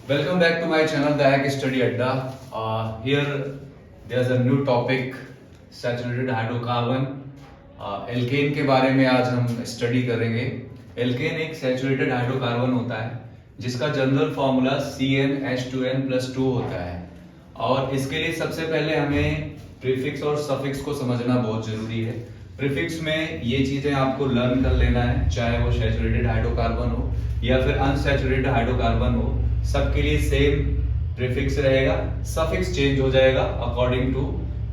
Welcome back to my channel, The Hack Study Adda. Here there's a new topic, saturated hydrocarbon. Alkane के बारे में आज हम study करेंगे। एल्केन एक सैचुरेटेड हाइड्रोकार्बन होता है जिसका जनरल फॉर्मूला CnH2n+2 होता है। और इसके लिए सबसे पहले हमें प्रीफिक्स और सफिक्स को समझना बहुत जरूरी है। प्रीफिक्स में ये चीजें आपको लर्न कर लेना है, चाहे वो सैचुरेटेड हाइड्रोकार्बन हो या फिर अनसैचुरेटेड हाइड्रोकार्बन हो, सबके लिए सेम प्रीफिक्स रहेगा। सफिक्स चेंज हो जाएगा अकॉर्डिंग टू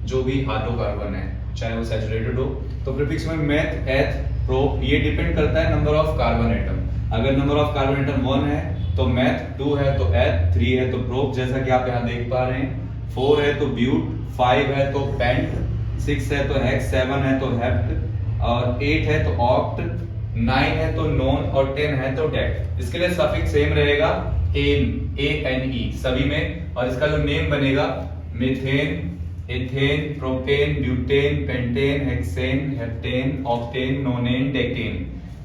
जो भी हाइड्रोकार्बन है, चाहे वो सैचुरेटेड हो। तो प्रीफिक्स में मेथ, एथ, प्रो, ये डिपेंड करता है नंबर ऑफ कार्बन एटम। अगर नंबर ऑफ कार्बन एटम 1 है तो मेथ, 2 है तो एथ, 3 है तो प्रो, जैसा कि आप यहाँ देख पा रहे हैं। 4 है तो ब्यूट, 5 है तो पेंट, 6 है तो हेक्स, 7 है तो हेप्ट और 8 है तो ऑक्ट, 9 है तो नॉन और 10 है तो डेक्ट। इसके लिए सफिक्स सेम रहेगा, एन, ANE सभी में। और इसका जो नेम बनेगा methane, ethane, propane, butane, pentane, hexane, heptane, octane, नोनेन, decane.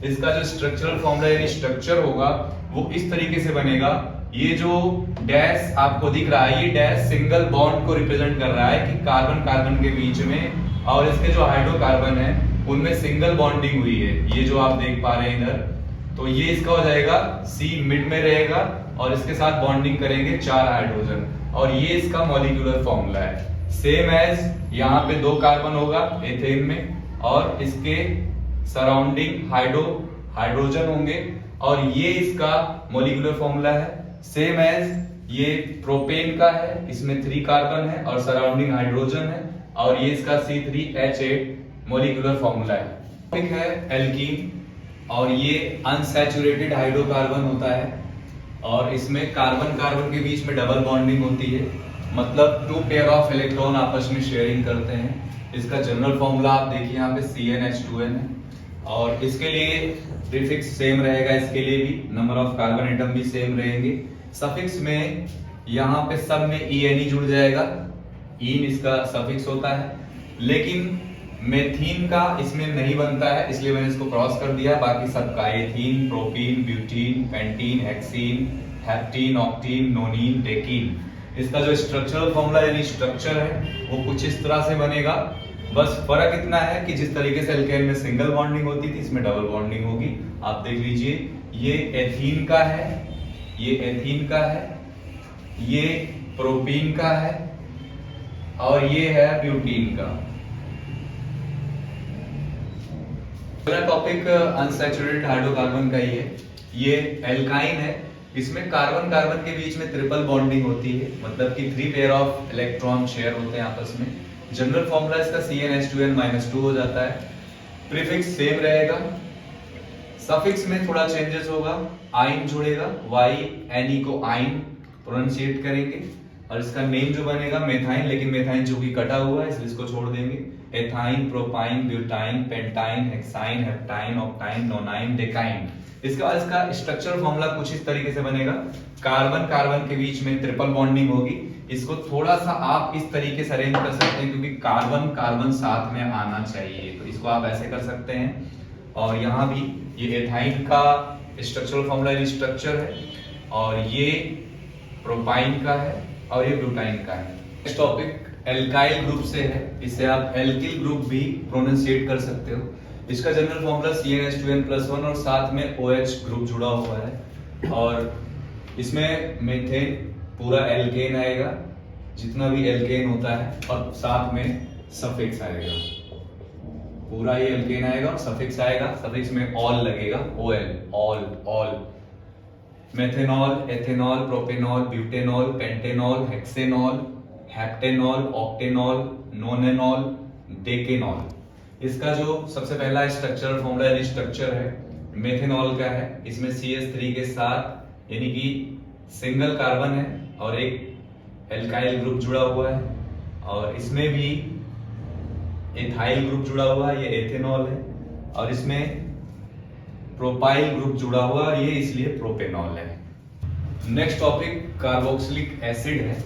इसका जो स्ट्रक्चरल फॉर्मूला यानी स्ट्रक्चर होगा वो इस तरीके से बनेगा। ये जो डैश आपको दिख रहा है, ये डैश सिंगल बॉन्ड को रिप्रेजेंट कर रहा है कि कार्बन कार्बन के बीच में, और इसके जो हाइड्रोकार्बन है उनमें सिंगल बॉन्डिंग हुई है, ये जो आप देख पा रहे हैं इधर। तो ये इसका हो जाएगा C मिड में रहेगा और इसके साथ बॉन्डिंग करेंगे 4 हाइड्रोजन, और ये इसका मॉलिक्यूलर फॉर्मूला है। सेम एज यहाँ पे 2 कार्बन होगा एथेन में और इसके सराउंडिंग हाइड्रोजन होंगे, और ये इसका मॉलिक्यूलर फॉर्मूला है। सेम एज ये प्रोपेन का है, इसमें 3 कार्बन है और सराउंडिंग हाइड्रोजन है, और ये इसका C3H8 मॉलिक्यूलर फॉर्मूला है। टॉपिक है एल्कीन, और ये अनसैचुरेटेड हाइड्रोकार्बन होता है और इसमें कार्बन कार्बन के बीच में डबल बॉन्डिंग होती है, मतलब 2 पेयर ऑफ इलेक्ट्रॉन आपस में शेयरिंग करते हैं। इसका जनरल फॉर्मूला आप देखिए यहाँ पे CnH2n है, और इसके लिए प्रीफिक्स सेम रहेगा, इसके लिए भी नंबर ऑफ कार्बन एटम भी सेम रहेंगे। सफिक्स में यहाँ पे सब में ENE जुड़ जाएगा, इन इसका सफिक्स होता है। लेकिन मेथीन का इसमें नहीं बनता है, इसलिए मैंने इसको क्रॉस कर दिया। बाकी सबका ethene, propene, butene, pentene, hexene, heptene, octene, nonene, decene, इसका जो स्ट्रक्चरल फॉर्मूला यानी स्ट्रक्चर है वो कुछ इस तरह से बनेगा। बस फर्क इतना है कि जिस तरीके से एल्केन में सिंगल बॉन्डिंग होती थी, इसमें डबल बॉन्डिंग होगी। आप देख लीजिए, ये एथीन का है, ये एथीन का है, ये प्रोपीन का है, और ये है ब्यूटीन का। अगला टॉपिक अनसैचुरेटेड हाइड्रोकार्बन का ही है। ये एल्काइन है, इसमें कार्बन कार्बन के बीच में ट्रिपल बॉन्डिंग होती है, मतलब कि 3 पेयर ऑफ इलेक्ट्रॉन शेयर होते हैं आपस में। जनरल फॉर्मूला इसका CnH2n-2 हो जाता है। प्रीफिक्स सेम रहेगा, सफिक्स में थोड़ा चेंजेस होगा, आइन जुड़ेगा, YNE को आइन प्रोनाउंसिएट करेंगे, और इसका नेम जो बनेगा मेथाइन, लेकिन मेथाइन जो कि कटा हुआ है इसलिए इसको छोड़ देंगे। Ethyne, propyne, butyne, pentyne, hexyne, heptyne, octyne, nonyne, decyne. इसके बाद इसका स्ट्रक्चरल फॉर्मूला कुछ इस तरीके से बनेगा। कार्बन कार्बन के बीच में ट्रिपल बॉन्डिंग होगी। इसको थोड़ा सा आप इस तरीके से अरेंज कर सकते हैं, क्योंकि कार्बन कार्बन साथ में आना चाहिए, तो इसको आप ऐसे कर सकते हैं। और यहाँ भी ये एथाइन का स्ट्रक्चरल फॉर्मूला स्ट्रक्चर है, और ये प्रोपाइन का है, और ये ब्यूटाइन का है। नेक्स्ट टॉपिक एल्काइल ग्रुप से है, इसे आप एल्किल ग्रुप भी प्रोनाउंसिएट कर सकते हो। इसका जनरल फॉर्मूला CnH2n+1 और साथ में OH ग्रुप जुड़ा हुआ है, और इसमें मीथेन पूरा एल्केन आएगा, जितना भी एल्केन होता है, और साथ में सफिक्स आएगा, पूरा ये एल्केन आएगा और सफिक्स आएगा। सफिक्स में ऑल लगेगा, OL, ol. Methanol, ethanol, propanol, butanol, pentanol, hexanol, heptanol, octanol, nonanol, decanol. इसका जो सबसे पहला स्ट्रक्चरल फॉर्मूला यानी स्ट्रक्चर है मेथेनॉल का है। इसमें CH3 के साथ यानी कि सिंगल कार्बन है और एक एल्काइल ग्रुप जुड़ा हुआ है, और इसमें भी एथाइल ग्रुप जुड़ा हुआ है, ये एथेनॉल है, और इसमें प्रोपाइल ग्रुप जुड़ा हुआ है, ये इसलिए प्रोपेनॉल है। नेक्स्ट टॉपिक कार्बोक्सिलिक एसिड है।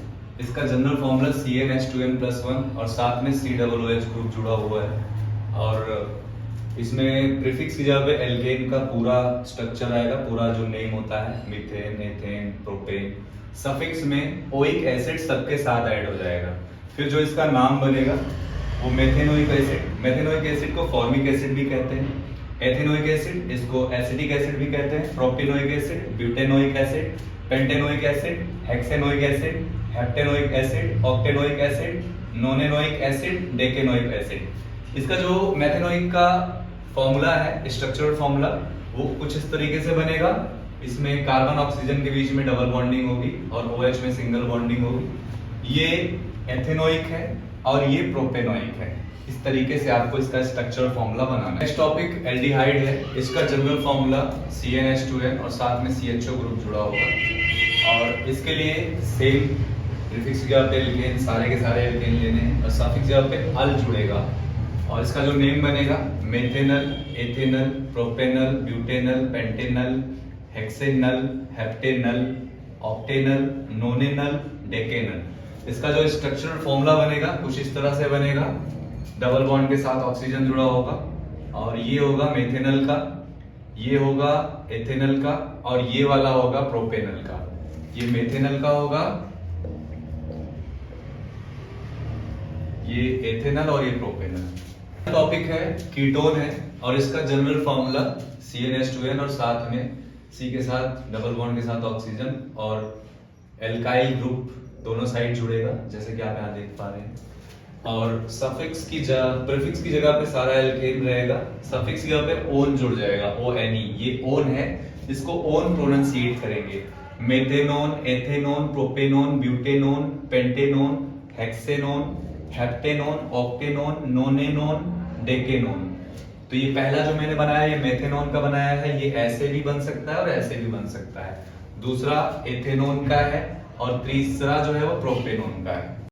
इसका जनरल फॉर्मूला CnH2n+1 और साथ में COOH ग्रुप जुड़ा हुआ है, और इसमें प्रीफिक्स की जगह पे एल्केन का पूरा स्ट्रक्चर आएगा, पूरा जो नेम होता है मीथेन, एथेन, प्रोपेन, सफिक्स में ओइक एसिड सबके साथ ऐड हो जाएगा। फिर जो इसका नाम बनेगा वो मेथेनोइक एसिड। मेथेनोइक एसिड को फॉर्मिक एसिड भी कहते हैं। एथेनोइक एसिड इसको एसिटिक एसिड भी कहते हैं। Propanoic acid, butanoic acid, pentanoic acid, hexanoic acid, heptanoic acid, octanoic acid, nonanoic acid, decanoic acid. इसका जो मेथेनोइक का फॉर्मूला है, स्ट्रक्चरल फॉर्मूला, वो कुछ इस तरीके से बनेगा। इसमें कार्बन ऑक्सीजन के बीच में डबल बॉन्डिंग होगी और OH में सिंगल बॉन्डिंग होगी। ये एथेनोइक है और ये प्रोपेनोइक है। इस तरीके से आपको इसका स्ट्रक्चरल फॉर्मूला बनाना है। नेक्स्ट टॉपिक एल्डिहाइड है। इसका जनरल फॉर्मूला CnH2n और साथ में CHO ग्रुप जुड़ा होगा और इसके लिए सेम प्रीफिक्स की जगह पे एल्केन, सारे के सारे एल्केन लेने हैं और सफिक्स जगह पे अल जुड़ेगा और इसका जो नेम बनेगा methanal, ethanal, propanal, butanal, pentanal, hexanal, heptanal, octanal, nonanal, decanal. इसका जो स्ट्रक्चरल फॉर्मूला बनेगा कुछ इस तरह से बनेगा। डबल बॉन्ड के साथ ऑक्सीजन जुड़ा होगा और ये होगा मेथेनल का, ये होगा एथेनल का और ये वाला होगा प्रोपेनल का। ये मेथेनल का होगा, ये एथेनल और ये प्रोपेनल। टॉपिक है कीटोन है और इसका जनरल फॉर्मूला CnH2n और साथ में C के साथ डबल बॉन्ड के साथ ऑक्सीजन और एल्काइल ग्रुप दोनों साइड जुड़ेगा, जैसे कि आप यहाँ देख पा रहे हैं। और सफिक्स की जगह, प्रीफिक्स की जगह पे सारा एल्केन रहेगा, सफिक्स की जगह पे ओन जुड़ जाएगा, ONE। ये ओन है, इसको ओन प्रोनाउंसिएट करेंगे। मेथेनोन, एथेनोन, प्रोपेनोन, ब्यूटेनोन, पेंटेनोन, हेक्सेनोन, हेप्टेनोन, ऑक्टेनोन, नोनेनोन, डेकेनोन। तो ये पहला जो मैंने बनाया ये मेथेनोन का बनाया है, ये ऐसे भी बन सकता है और ऐसे भी बन सकता है। दूसरा एथेनोन का है और तीसरा जो है वो प्रोपेनोन का है।